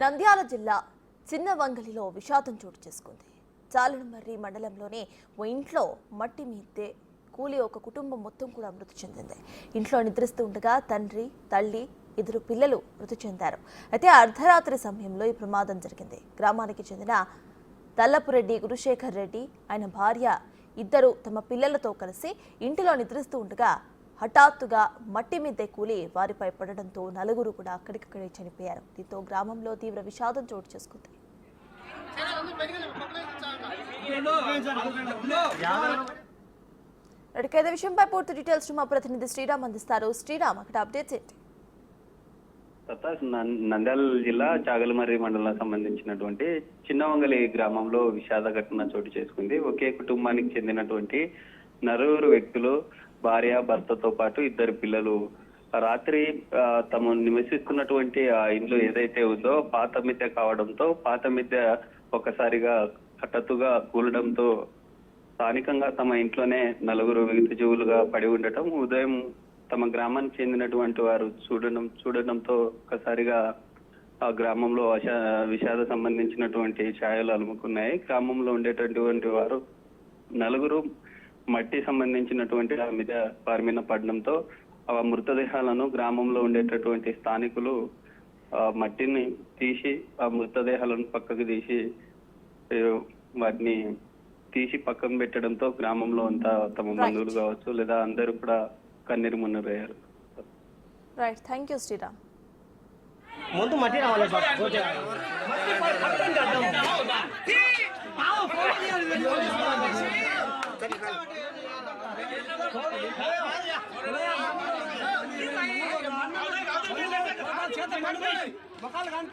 నంద్యాల జిల్లా చిన్నవంగలిలో విషాదం చోటు చేసుకుంది. చాలనమర్రి మండలంలోని ఓ ఇంట్లో మట్టి మీదే కూలి ఒక కుటుంబం మొత్తం కూడా మృతి చెందింది. ఇంట్లో నిద్రిస్తూ ఉండగా తండ్రి, తల్లి, ఇద్దరు పిల్లలు మృతి చెందారు. అయితే అర్ధరాత్రి సమయంలో ఈ ప్రమాదం జరిగింది. గ్రామానికి చెందిన తల్లపురెడ్డి గురుశేఖర్ రెడ్డి, ఆయన భార్య ఇద్దరు తమ పిల్లలతో కలిసి ఇంటిలో నిద్రిస్తూ ఉండగా హఠాత్తుగా మట్టి మీదే కూలి వారిపై పడడంతో నలుగురు కూడా అక్కడికక్కడే చనిపోయారు. దీంతో గ్రామంలో తీవ్ర విషాదం చోటు చేసుకుంది. ఇదే విషయంపై పూర్తి డీటెయిల్స్ మా ప్రతినిధి శ్రీరామ్ అందిస్తారు. శ్రీరామ్, అక్కడ అప్డేట్స్ ఏంటి? నంద్యాల జిల్లా చాగలమర్రి మండలానికి సంబంధించినటువంటి చిన్నవంగలి గ్రామంలో విషాద ఘటన చోటు చేసుకుంది. ఒకే కుటుంబానికి చెందినటువంటి నలుగురు వ్యక్తులు, భార్య, భర్తతో పాటు ఇద్దరు పిల్లలు రాత్రి తమ నివసిస్తున్నటువంటి ఆ ఇల్లు ఏదైతే ఉందో పాత మిద్దె కావడంతో పాత మిద్దె ఒకసారిగా హఠాత్తుగా కూలడంతో స్థానికంగా తమ ఇంట్లోనే నలుగురు విగత జీవులుగా పడి ఉండటం, ఉదయం తమ గ్రామానికి చెందినటువంటి వారు చూడడంతో ఒకసారిగా ఆ గ్రామంలో విషాద సంబంధించినటువంటి ఛాయలు అలుముకున్నాయి. గ్రామంలో ఉండేటటువంటి వారు నలుగురు మట్టి సంబంధించినటువంటి వారి మీద పడడంతో ఆ మృతదేహాలను గ్రామంలో ఉండేటటువంటి స్థానికులు మట్టిని తీసి ఆ మృతదేహాలను పక్కకు తీసి వాటిని తీసి పక్కన పెట్టడంతో గ్రామంలో అంతా తమ బంధువులు కావచ్చు లేదా అందరూ కూడా కన్నీరు మున్నరయ్యారు. Right, thank you Sriram. ముందు మట్టి రావాలి మొక్కలు కానీ